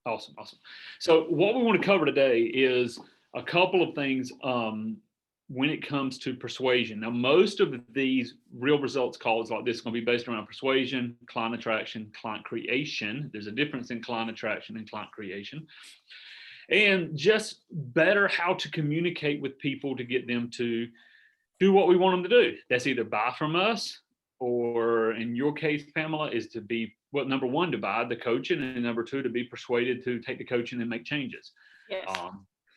Awesome. Awesome. So what we want to cover today is a couple of things when it comes to persuasion. Now, most of these real results calls like this are going to be based around persuasion, client attraction, client creation. There's a difference in client attraction and client creation. And just better how to communicate with people to get them to do what we want them to do. That's either buy from us, or in your case, Pamela, is to be, well, number one, to buy the coaching, and number two, to be persuaded to take the coaching and make changes. Yes.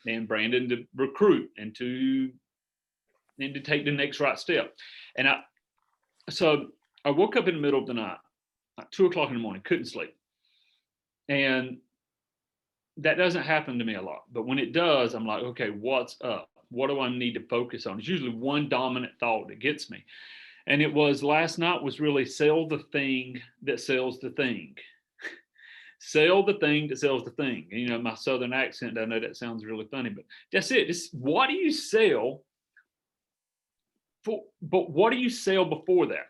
And Brandon to recruit and to take the next right step. And so I woke up in the middle of the night, like 2:00 in the morning, couldn't sleep. And that doesn't happen to me a lot, but when it does, I'm like, okay, what's up? What do I need to focus on? It's usually one dominant thought that gets me. And it was last night was really sell the thing that sells the thing. Sell the thing that sells the thing. And, you know, my Southern accent, I know that sounds really funny, but that's it. Just what do you sell for, but what do you sell before that?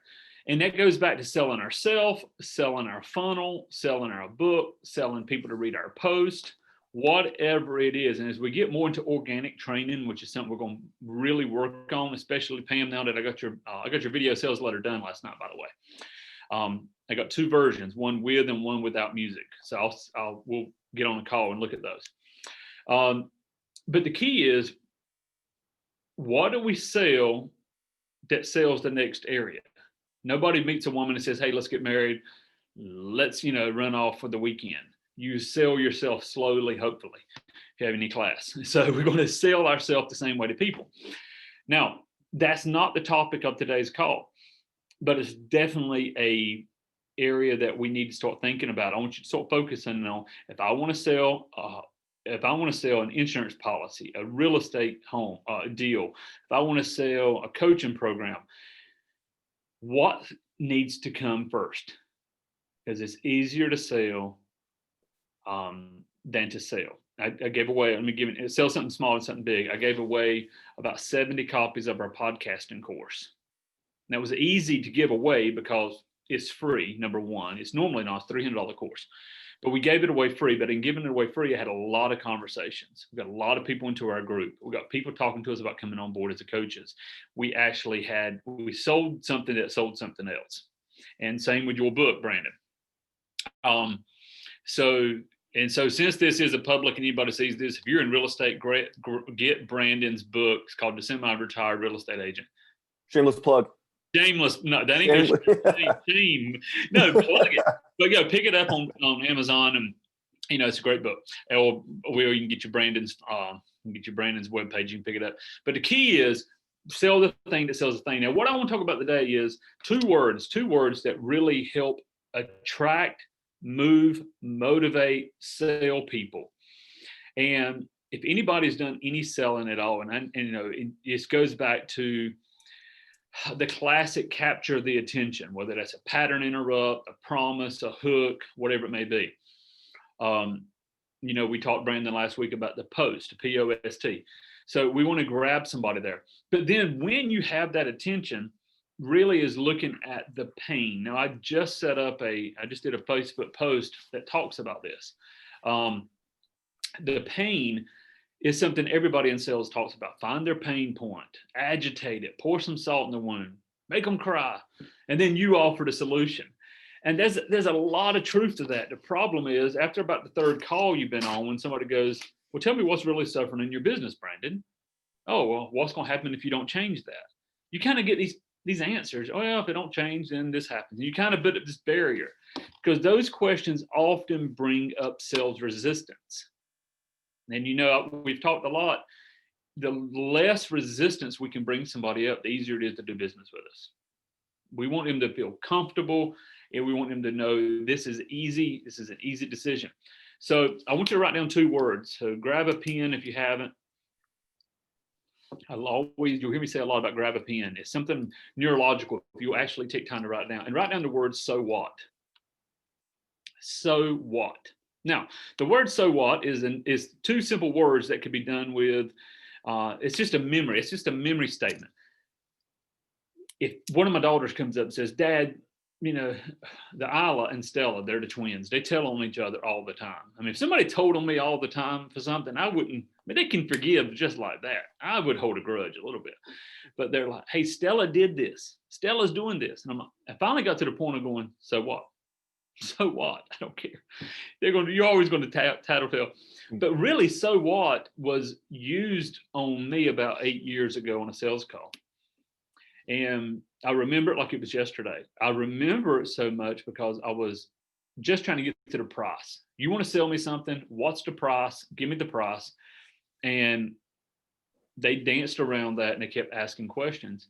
And that goes back to selling ourselves, selling our funnel, selling our book, selling people to read our post, whatever it is. And as we get more into organic training, which is something we're going to really work on, especially Pam, now that I got your video sales letter done last night, by the way. I got two versions, one with and one without music. So we'll get on a call and look at those. But the key is, what do we sell that sells the next area? Nobody meets a woman and says, hey, let's get married. Let's, run off for the weekend. You sell yourself slowly, hopefully, if you have any class. So we're going to sell ourselves the same way to people. Now, that's not the topic of today's call, but it's definitely a area that we need to start thinking about. I want you to start focusing on, if I want to sell an insurance policy, a real estate home deal, if I want to sell a coaching program, what needs to come first? Because it's easier to sell than to sell. I gave away, sell something small and something big. I gave away about 70 copies of our podcasting course. And that was easy to give away because it's free, number one. It's normally not a $300 course. But we gave it away free. But in giving it away free, I had a lot of conversations. We got a lot of people into our group. We got people talking to us about coming on board as coaches. We sold something that sold something else. And same with your book, Brandon. So since this is a public and anybody sees this, if you're in real estate, get Brandon's book. It's called The Semi-Retired Real Estate Agent. Shameless plug. Shameless. No, that ain't shame. No, plug it. But pick it up on Amazon, and it's a great book. Or you can get your Brandon's webpage. You can pick it up. But the key is sell the thing that sells the thing. Now, what I want to talk about today is two words that really help attract, move, motivate, sell people. And if anybody's done any selling at all, and it goes back to the classic capture the attention, whether that's a pattern interrupt, a promise, a hook, whatever it may be. We talked, Brandon, last week about the post, P-O-S-T. So we want to grab somebody there. But then when you have that attention, really is looking at the pain. Now, I just did a Facebook post that talks about this. The pain is something everybody in sales talks about. Find their pain point, agitate it, pour some salt in the wound, make them cry, and then you offer the solution. And there's a lot of truth to that. The problem is, after about the third call you've been on, when somebody goes, well, tell me what's really suffering in your business, Brandon. Oh, well, what's going to happen if you don't change that? You kind of get these answers. Oh, yeah, if it don't change, then this happens. And you kind of put up this barrier, because those questions often bring up sales resistance. And we've talked a lot. The less resistance we can bring somebody up, the easier it is to do business with us. We want them to feel comfortable, and we want them to know this is easy. This is an easy decision. So I want you to write down two words. So grab a pen if you haven't. You'll hear me say a lot about grab a pen. It's something neurological if you actually take time to write down. And write down the word so what. So what? Now, the word so what is two simple words that could be done with, it's just a memory. It's just a memory statement. If one of my daughters comes up and says, Dad, you know, the Isla and Stella, they're the twins. They tell on each other all the time. I mean, if somebody told on me all the time for something, I wouldn't, I mean, they can forgive just like that. I would hold a grudge a little bit. But they're like, hey, Stella did this. Stella's doing this. And I'm like, I finally got to the point of going, so what? So what? I don't care. You're always going to tattletale. But really, so what was used on me about 8 years ago on a sales call. And I remember it like it was yesterday. I remember it so much because I was just trying to get to the price. You want to sell me something? What's the price? Give me the price. And they danced around that and they kept asking questions.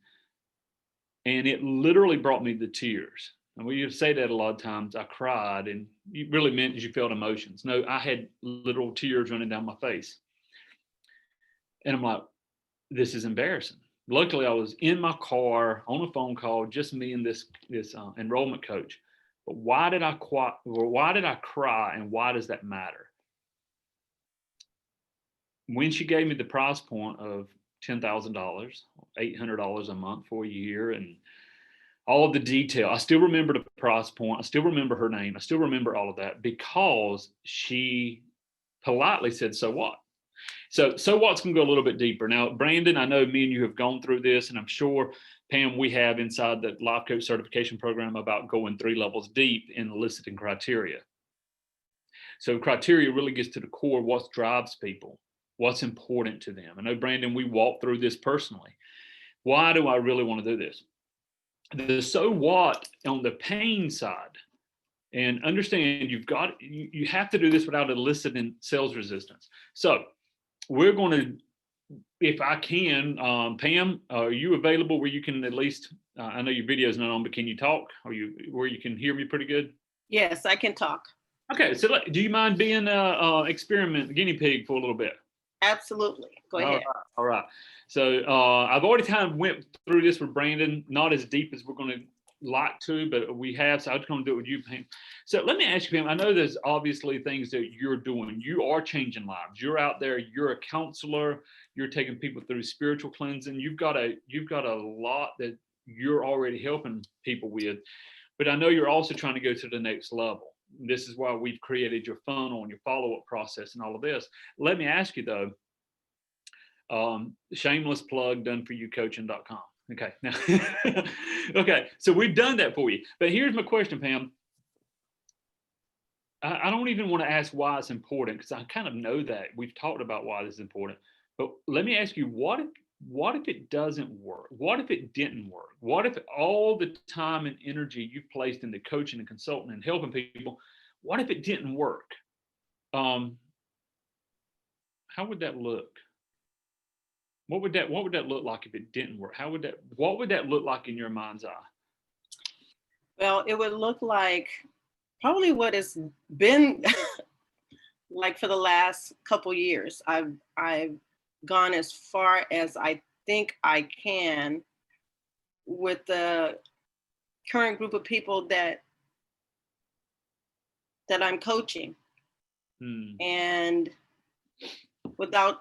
And it literally brought me to tears. And we say that a lot of times. I cried, and it really meant you felt emotions. No, I had literal tears running down my face. And I'm like, this is embarrassing. Luckily, I was in my car on a phone call, just me and this enrollment coach. But why did I cry, and why does that matter? When she gave me the price point of $10,000, $800 a month for a year, and all of the detail, I still remember the price point. I still remember her name. I still remember all of that because she politely said, so what? So what's going to go a little bit deeper. Now, Brandon, I know me and you have gone through this, and I'm sure, Pam, we have inside the Life Coach certification program about going 3 levels deep in eliciting criteria. So criteria really gets to the core, what drives people, what's important to them. I know, Brandon, we walked through this personally. Why do I really want to do this? The so what on the pain side, and understand you have to do this without eliciting sales resistance. So we're going to, if I can, Pam, are you available where you can at least, I know your video's not on, but can you talk? Where you can hear me pretty good? Yes, I can talk. Okay, so do you mind being a experiment guinea pig for a little bit? Absolutely. Go ahead. All right. So I've already kind of went through this with Brandon, not as deep as we're going to like to, but we have. So I'm just going to do it with you, Pam. So let me ask you, Pam, I know there's obviously things that you're doing. You are changing lives. You're out there. You're a counselor. You're taking people through spiritual cleansing. You've got a lot that you're already helping people with. But I know you're also trying to go to the next level. This is why we've created your funnel and your follow-up process and all of this. Let me ask you though, shameless plug, done for you coaching.com. Okay. Now, okay. So we've done that for you, but here's my question, Pam. I don't even want to ask why it's important, because I kind of know that we've talked about why this is important, but let me ask you, what if it doesn't work? What if it didn't work? What if all the time and energy you placed into coaching and consulting and helping people, what if it didn't work? How would that look? What would that look like if it didn't work? What would that look like in your mind's eye? Well, it would look like probably what it's been like for the last couple years. I've gone as far as I think I can with the current group of people that I'm coaching. And without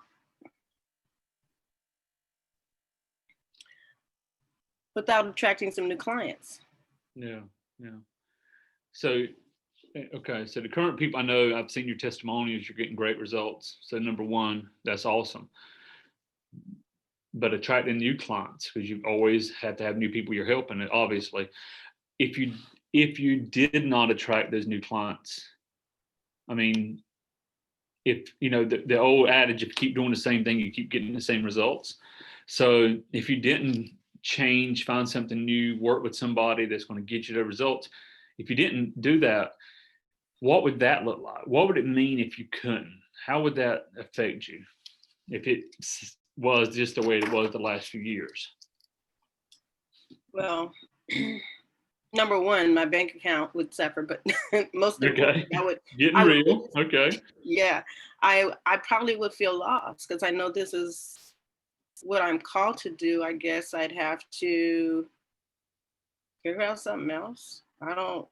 attracting some new clients. Yeah. So, okay. So the current people, I know I've seen your testimonials, you're getting great results. So number one, that's awesome. But attracting new clients, because you always have to have new people you're helping. Obviously, if you did not attract those new clients, I mean, if you know the old adage, if you keep doing the same thing, you keep getting the same results. So if you didn't change, find something new, work with somebody that's going to get you the results, if you didn't do that, what would that look like? What would it mean if you couldn't? How would that affect you if it was just the way it was the last few years? Well, number one, my bank account would suffer, but most importantly, real. Okay. Yeah, I probably would feel lost, because I know this is what I'm called to do. I guess I'd have to figure out something else. I don't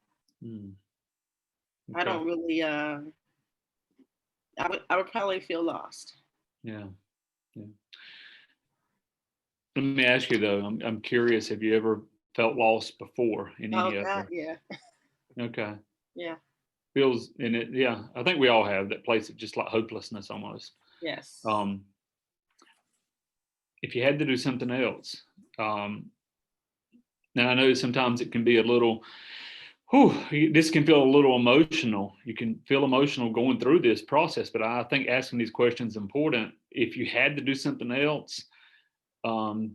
really. I would probably feel lost. Yeah. Let me ask you though. I'm curious. Have you ever felt lost before in Oh any God, other? yeah, Okay. yeah, Feels in it. Yeah. I think we all have that place of just like hopelessness almost. yes. Um, if you had to do something else, now I know sometimes it can be a little, this can feel a little emotional. You can feel emotional going through this process, but I think asking these questions is important. If you had to do something else, um,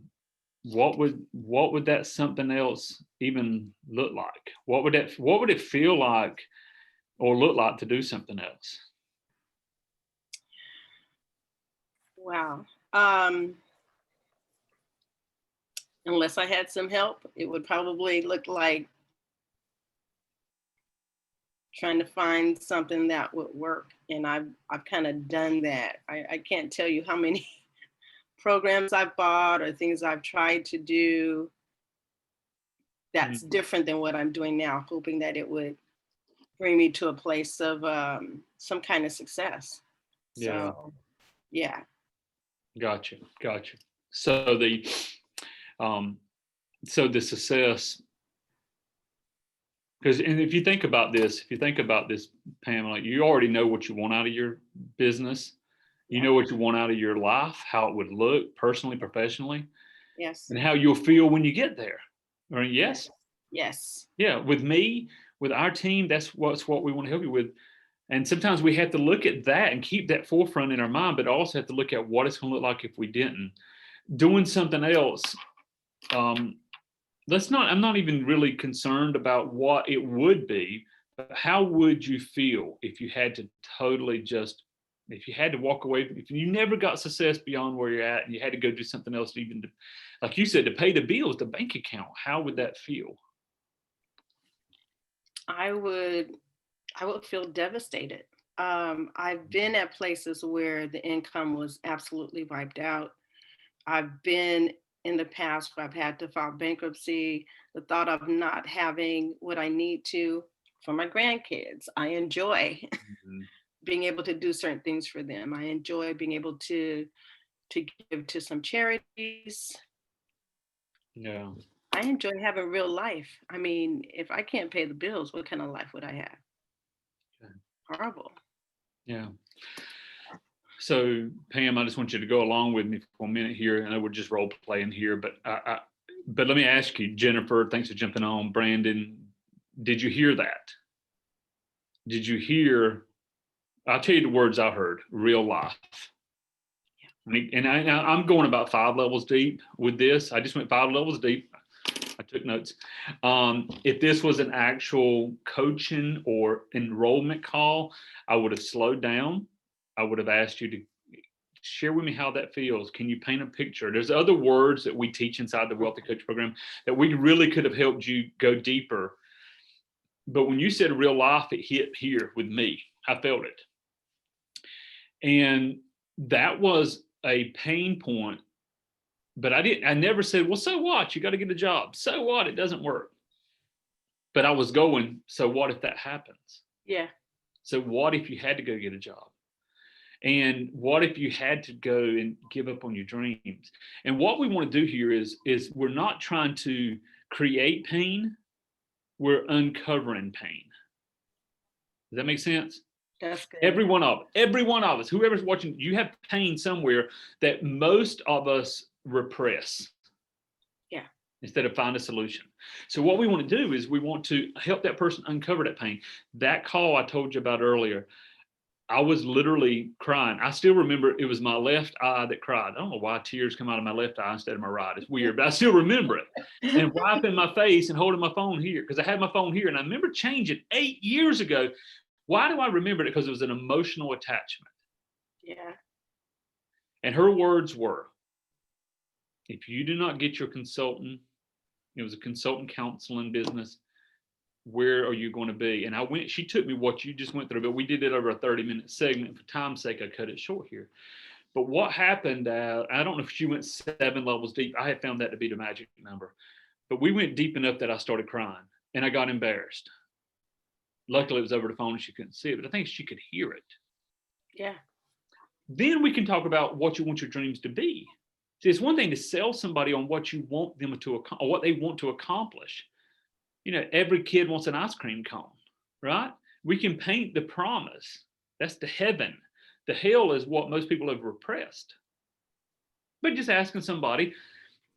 what would that something else even look like? What would it feel like or look like to do something else? Wow. Unless I had some help, it would probably look like trying to find something that would work. And I've kind of done that. I can't tell you how many programs I've bought or things I've tried to do that's Mm, different than what I'm doing now, hoping that it would bring me to a place of some kind of success. yeah, So, yeah, gotcha, gotcha. So um, the success, because and if you think about this, Pamela, you already know what you want out of your business. You yeah, know what you want out of your life, how it would look personally, professionally, yes, and how you'll feel when you get there. Right? yes, Yes. yes. Yeah. With me, with our team, that's what we want to help you with. And sometimes we have to look at that and keep that forefront in our mind, but also have to look at what it's going to look like if we didn't. Doing something else, um, I'm not even really concerned about what it would be, but how would you feel if you had to totally just, if you had to walk away, if you never got success beyond where you're at and you had to go do something else, even to, like you said, to pay the bills, the bank account, how would that feel? I would I would feel devastated. I've been at places where the income was absolutely wiped out. I've been in the past where I've had to file bankruptcy. The thought of not having what I need to for my grandkids. I enjoy Mhm. being able to do certain things for them. I enjoy being able to give to some charities. Yeah. I enjoy having real life. I mean, if I can't pay the bills, what kind of life would I have? Okay. Horrible. Yeah. So Pam, I just want you to go along with me for a minute here. I know we're just role playing here, but let me ask you, Jennifer, thanks for jumping on. Brandon, did you hear that? Did you hear? I'll tell you the words I heard: real life. And I'm going about 5 levels deep with this. I just went 5 levels deep. I took notes. If this was an actual coaching or enrollment call, I would have slowed down. I would have asked you to share with me how that feels. Can you paint a picture? There's other words that we teach inside the Wealthy Coach program that we really could have helped you go deeper. But when you said real life, it hit here with me. I felt it. And that was a pain point. But I never said, well, so what? You got to get a job. So what? It doesn't work. But I was going, so what if that happens? Yeah. So what if you had to go get a job? And what if you had to go and give up on your dreams? And what we want to do here is we're not trying to create pain, we're uncovering pain. Does that make sense? That's good. Every one of us, whoever's watching, you have pain somewhere that most of us repress Yeah. instead of find a solution. So what we want to do is we want to help that person uncover that pain. That call I told you about earlier, I was literally crying. I still remember it was my left eye that cried. I don't know why tears come out of my left eye instead of my right. It's weird, but I still remember it. And wiping my face and holding my phone here because I had my phone here. And I remember changing 8 years ago. Why do I remember it? Because it was an emotional attachment. Yeah. And her words were, if you do not get your consultant, it was a consultant counseling business, where are you going to be? And she took me what you just went through, but we did it over a 30-minute segment. For time's sake, I cut it short here. But what happened, I don't know if she went 7 levels deep. I had found that to be the magic number. But we went deep enough that I started crying and I got embarrassed. Luckily, it was over the phone and she couldn't see it, but I think she could hear it. Yeah. Then we can talk about what you want your dreams to be. See, it's one thing to sell somebody on what you want them to, or what they want to accomplish. You know, every kid wants an ice cream cone, right? We can paint the promise. That's the heaven. The hell is what most people have repressed. But just asking somebody,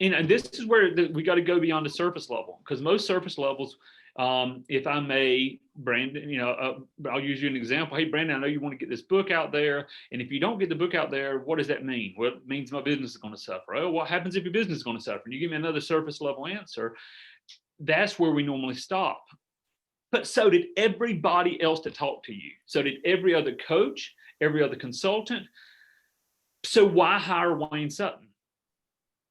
and this is where we got to go beyond the surface level, because most surface levels, if I may, Brandon, I'll use you an example. Hey, Brandon, I know you want to get this book out there, and if you don't get the book out there, what does that mean? Well, it means my business is going to suffer. Oh, what happens if your business is going to suffer? And you give me another surface level answer. That's where we normally stop. But so did everybody else that talked to you. So did every other coach, every other consultant. So why hire Wayne Sutton?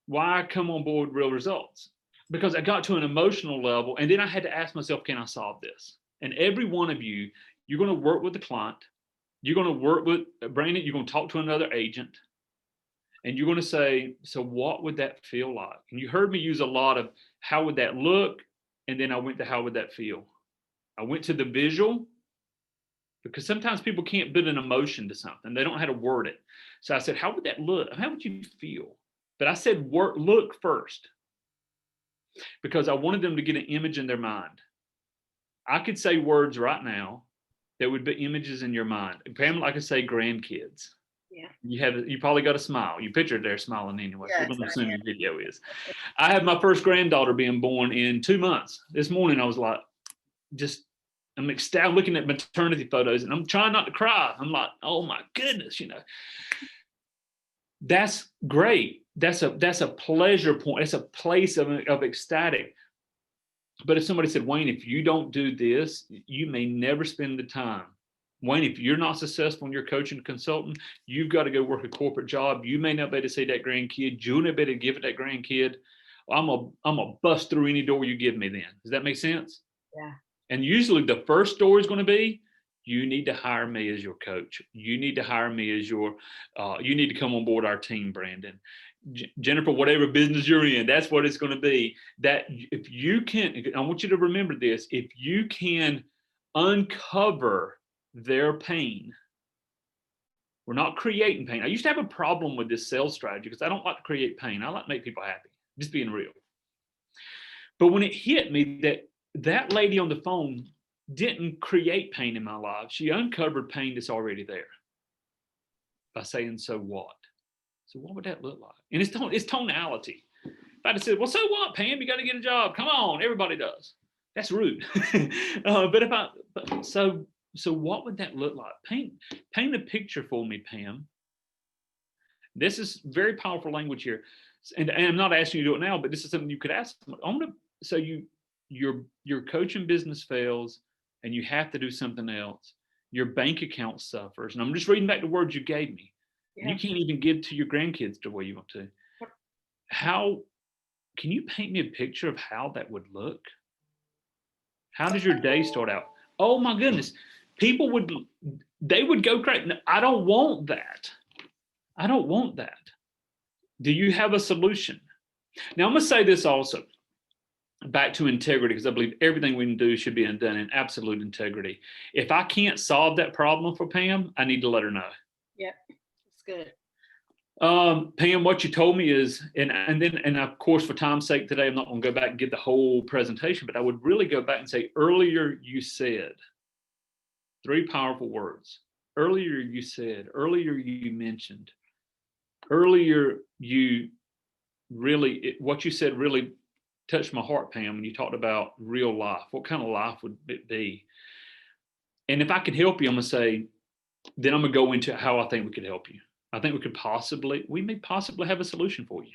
Why come on board Real Results? Because I got to an emotional level, and then I had to ask myself, can I solve this? And every one of you, you're going to work with the client. You're going to work with Brandon. You're going to talk to another agent, and you're going to say, so what would that feel like? And you heard me use a lot of how would that look? And then I went to how would that feel? I went to the visual, because sometimes people can't put an emotion to something. They don't know how to word it. So I said, how would that look? How would you feel? But I said, look first, because I wanted them to get an image in their mind. I could say words right now that would be images in your mind. Pamela, I could say grandkids. Yeah. You probably got a smile. You pictured there smiling anyway. Yes, We're going to assume your video is. I had my first granddaughter being born in 2 months. This morning I was like, I'm ecstatic looking at maternity photos, and I'm trying not to cry. I'm like, oh my goodness, That's great. That's a pleasure point. It's a place of ecstatic. But if somebody said, Wayne, if you don't do this, you may never spend the time. Wayne, if you're not successful in your coaching consultant, you've got to go work a corporate job. You may not be able to see that grandkid. You'll not be able to give it that grandkid. I'm a bust through any door you give me then. Does that make sense? Yeah. And usually the first door is going to be, you need to hire me as your coach. You need to hire me as you need to come on board our team, Brandon. Jennifer, whatever business you're in, that's what it's going to be. That if you can, I want you to remember this, if you can uncover their pain, we're not creating pain. I used to have a problem with this sales strategy because I don't like to create pain. I like to make people happy, just being real. But when it hit me that lady on the phone didn't create pain in my life. She uncovered pain that's already there by saying, so what? So what would that look like? And it's tonality. If I'd have said, well, so what, Pam? You got to get a job. Come on, everybody does. That's rude. So what would that look like? Paint a picture for me, Pam. This is very powerful language here. And I'm not asking you to do it now, but this is something you could ask. Your coaching business fails and you have to do something else. Your bank account suffers. And I'm just reading back the words you gave me. Yeah. You can't even give to your grandkids the way you want to. How can you paint me a picture of how that would look? How does your day start out? Oh my goodness. People would go crazy. I don't want that. I don't want that. Do you have a solution? Now I'm going to say this also. Back to integrity, because I believe everything we can do should be done in absolute integrity. If I can't solve that problem for Pam, I need to let her know. Yeah, that's good. Pam, what you told me is, and of course, for time's sake today, I'm not going to go back and give the whole presentation, but I would really go back and say, earlier you said 3 powerful words. Earlier you said, earlier you mentioned, earlier you really, what you said really touched my heart, Pam, when you talked about real life. What kind of life would it be? And if I can help you, I'm going to say, then I'm going to go into how I think we could help you. I think we may possibly have a solution for you.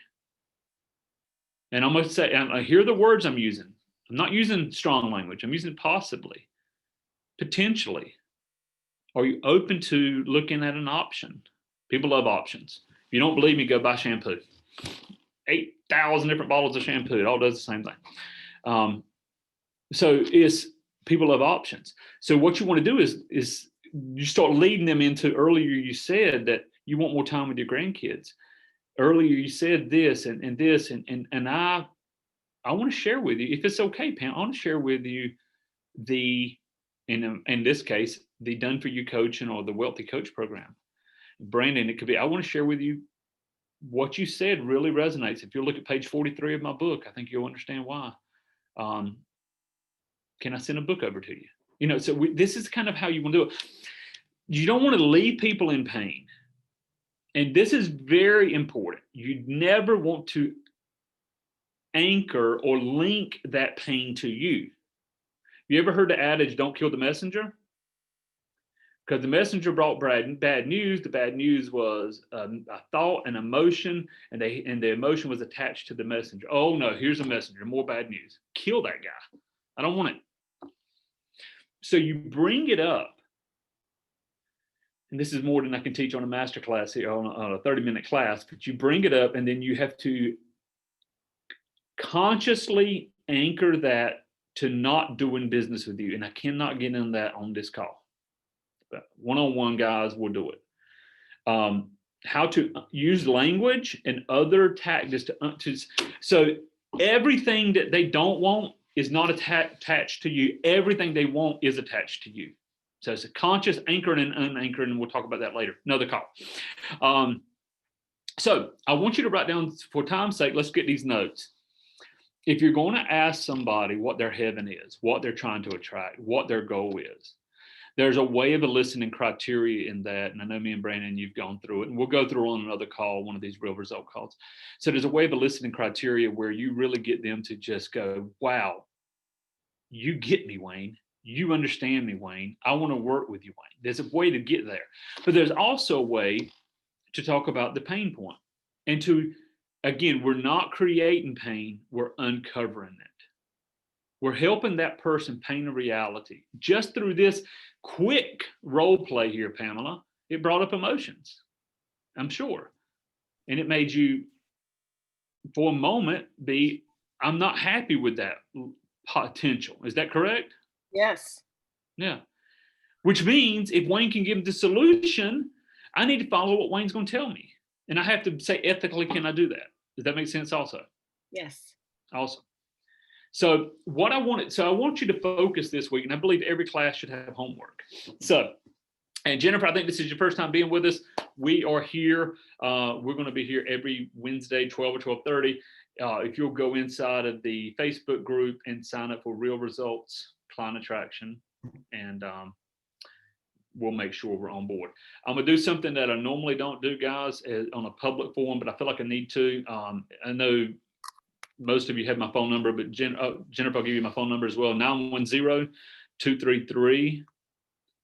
And I'm going to say, and I hear the words I'm using. I'm not using strong language. I'm using possibly, potentially. Are you open to looking at an option? People love options. If you don't believe me, go buy shampoo. 8,000 different bottles of shampoo. It all does the same thing. So people love options. So what you want to do is you start leading them into, earlier you said that you want more time with your grandkids. Earlier you said this and this, and I want to share with you, if it's okay, Pam, I want to share with you in this case, the Done For You Coaching or the Wealthy Coach program. Brandon, it could be, I want to share with you what you said really resonates. If you look at page 43 of my book, I think you'll understand why. Can I send a book over to you? You know, so this is kind of how you want to do it. You don't want to leave people in pain. And this is very important. You never want to anchor or link that pain to you. You ever heard the adage, don't kill the messenger? Because the messenger brought bad news. The bad news was a thought, an emotion, and the emotion was attached to the messenger. Oh no, here's a messenger, more bad news. Kill that guy. I don't want it. So you bring it up. And this is more than I can teach on a master class here, on a 30-minute class, but you bring it up and then you have to consciously anchor that to not doing business with you. And I cannot get into that on this call. But one-on-one guys will do it. How to use language and other tactics so everything that they don't want is not attached to you. Everything they want is attached to you. So it's a conscious anchoring and unanchoring, and we'll talk about that later. Another call. So I want you to write down, for time's sake, let's get these notes. If you're going to ask somebody what their heaven is, what they're trying to attract, what their goal is, there's a way of eliciting criteria in that. And I know me and Brandon, you've gone through it, and we'll go through on another call, one of these real result calls. So there's a way of eliciting criteria where you really get them to just go, wow, you get me, Wayne. You understand me, Wayne. I want to work with you, Wayne. There's a way to get there. But there's also a way to talk about the pain point. And to, again, we're not creating pain, we're uncovering it. We're helping that person paint a reality. Just through this quick role play here, Pamela, it brought up emotions, I'm sure. And it made you, for a moment, I'm not happy with that potential. Is that correct? Yes. Yeah. Which means if Wayne can give the solution, I need to follow what Wayne's going to tell me. And I have to say, ethically, can I do that? Does that make sense also? Yes. Awesome. So I want you to focus this week, and I believe every class should have homework. So, and Jennifer, I think this is your first time being with us. We are here. We're going to be here every Wednesday, 12 or 12:30. If you'll go inside of the Facebook group and sign up for Real Results Client Attraction, and we'll make sure we're on board. I'm going to do something that I normally don't do, guys, on a public forum, but I feel like I need to. I know most of you have my phone number, but Jennifer, I'll give you my phone number as well, 910-233-2511,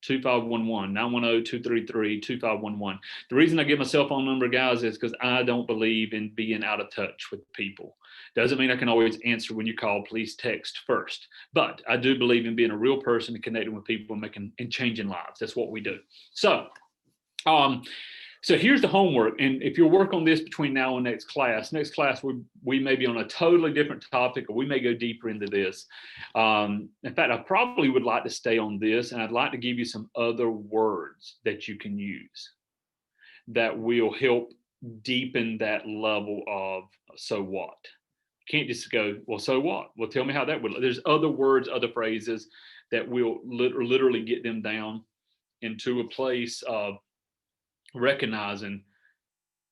910-233-2511. The reason I give my cell phone number, guys, is because I don't believe in being out of touch with people. Doesn't mean I can always answer when you call. Please text first. But I do believe in being a real person and connecting with people and changing lives. That's what we do. So here's the homework. And if you'll work on this between now and next class, we may be on a totally different topic, or we may go deeper into this. In fact, I probably would like to stay on this, and I'd like to give you some other words that you can use that will help deepen that level of so what. You can't just go, well, so what? Well, tell me how that would look. There's other words, other phrases that will literally get them down into a place of recognizing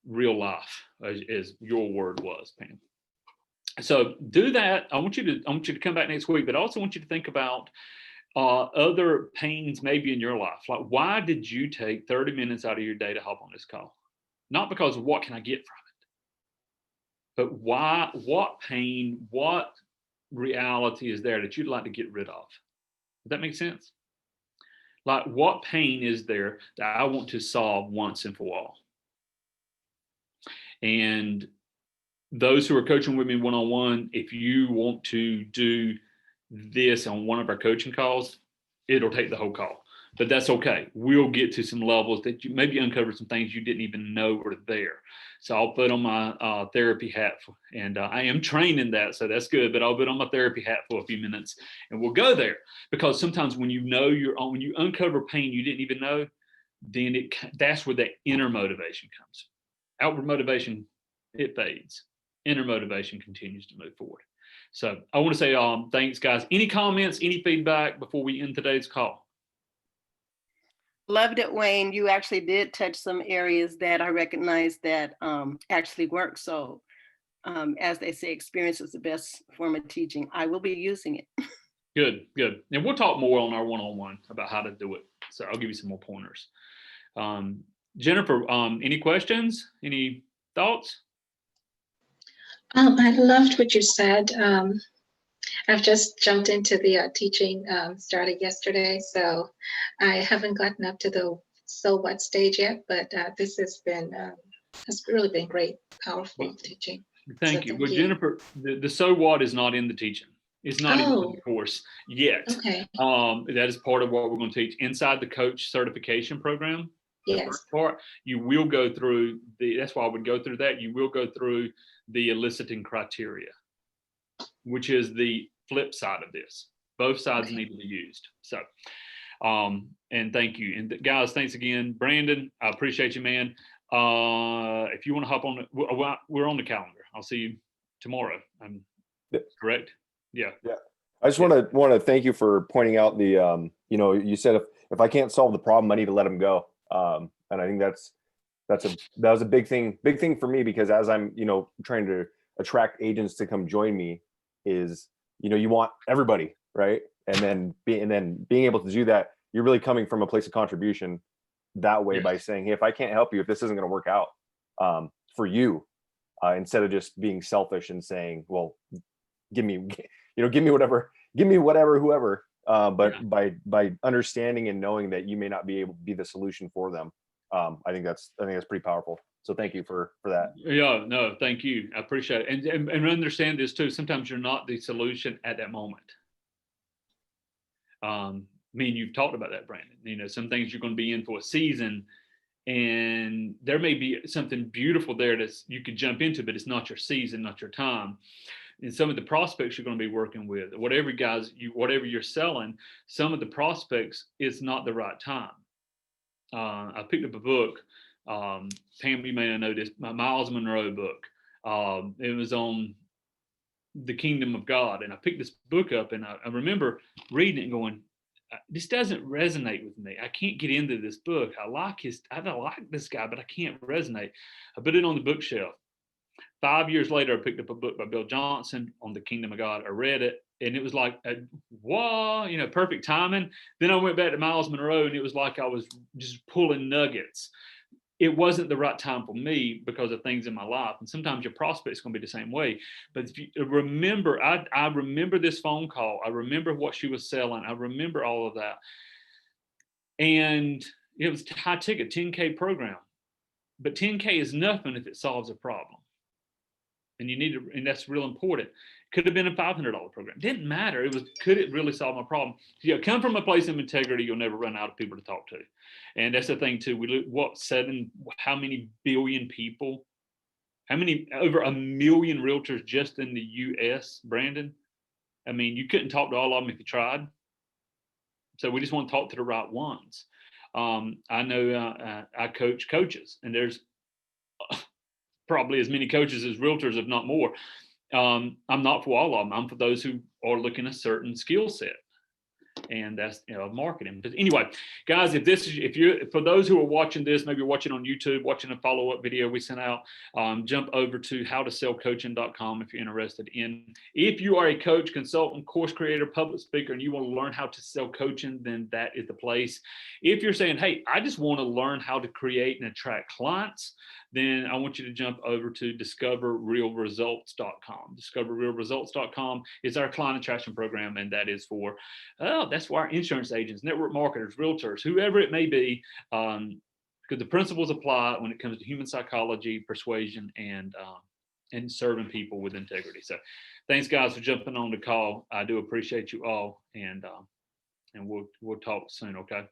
real life, as your word was, Pam. So do that. I want you to come back next week, but I also want you to think about other pains maybe in your life. Like, why did you take 30 minutes out of your day to hop on this call? Not because of what can I get from it, but why? What pain? What reality is there that you'd like to get rid of? Does that make sense? Like, what pain is there that I want to solve once and for all? And those who are coaching with me one-on-one, if you want to do this on one of our coaching calls, it'll take the whole call. But that's okay. We'll get to some levels that you maybe uncover some things you didn't even know were there. So I'll put on my therapy hat, and I am trained in that, so that's good. But I'll put on my therapy hat for a few minutes, and we'll go there. Because sometimes when you know when you uncover pain you didn't even know, then that's where that inner motivation comes. Outward motivation, it fades. Inner motivation continues to move forward. So I want to say thanks, guys. Any comments, any feedback before we end today's call? Loved it, Wayne. You actually did touch some areas that I recognize that actually work. So, as they say, experience is the best form of teaching. I will be using it. Good, good. And we'll talk more on our one-on-one about how to do it. So I'll give you some more pointers. Jennifer, any questions? Any thoughts? I loved what you said. I've just jumped into the teaching, started yesterday, so I haven't gotten up to the so what stage yet, but this has been, has really been great, powerful teaching. Thank So you. thank Well, you. Jennifer, the so what is not in the teaching. It's not even in Oh, the course yet. okay, That is part of what we're going to teach inside the coach certification program. The yes, first part, you will go through that's why I would go through that. You will go through the eliciting criteria, which is the flip side of this. Both sides okay. need to be used. So, and thank you. And guys, thanks again. Brandon, I appreciate you, man. If you want to hop on, we're on the calendar. I'll see you tomorrow. I'm correct. Yeah. Yeah. I just want to thank you for pointing out the, you said if I can't solve the problem, I need to let them go. And I think that was a big thing for me, because as I'm, trying to attract agents to come join me is, you want everybody, right? And then being able to do that, you're really coming from a place of contribution that way, Yes. by saying, hey, if I can't help you, if this isn't going to work out for you, instead of just being selfish and saying, well, give me whatever, whoever. But Yeah. by understanding and knowing that you may not be able to be the solution for them, I think that's pretty powerful. So thank you for that. Yeah, no, thank you. I appreciate it. And understand this too. Sometimes you're not the solution at that moment. I mean, you've talked about that, Brandon. Some things you're going to be in for a season, and there may be something beautiful there that you could jump into, but it's not your season, not your time. And some of the prospects you're going to be working with, whatever you're selling, some of the prospects, it's not the right time. I picked up a book. Pam, you may not know this, my Miles Monroe book. It was on the kingdom of God. And I picked this book up, and I remember reading it and going, this doesn't resonate with me. I can't get into this book. I like this guy, but I can't resonate. I put it on the bookshelf. 5 years later, I picked up a book by Bill Johnson on the kingdom of God. I read it, and it was like, wow, perfect timing. Then I went back to Miles Monroe, and it was like I was just pulling nuggets. It wasn't the right time for me because of things in my life. And sometimes your prospect's going to be the same way. But if you remember, I remember this phone call. I remember what she was selling. I remember all of that. And it was high ticket, 10K program. But 10K is nothing if it solves a problem. And and that's real important. Could have been a $500 program. Didn't matter. Could it really solve my problem? Come from a place of integrity. You'll never run out of people to talk to. And that's the thing too. How many billion people, over 1 million realtors just in the US, Brandon? I mean, you couldn't talk to all of them if you tried. So we just want to talk to the right ones. I know I coach coaches, and there's probably as many coaches as realtors, if not more. I'm not for all of them. I'm for those who are looking at a certain skill set, and that's marketing. But anyway, guys, for those who are watching this, maybe you're watching on YouTube, watching a follow-up video we sent out, jump over to howtosellcoaching.com if you're interested in. If you are a coach, consultant, course creator, public speaker, and you want to learn how to sell coaching, then that is the place. If you're saying, hey, I just want to learn how to create and attract clients, then I want you to jump over to discoverrealresults.com. Discoverrealresults.com is our client attraction program, and that is for that's why our insurance agents, network marketers, realtors, whoever it may be, because the principles apply when it comes to human psychology, persuasion, and serving people with integrity. So thanks, guys, for jumping on the call. I do appreciate you all, and we'll talk soon, okay?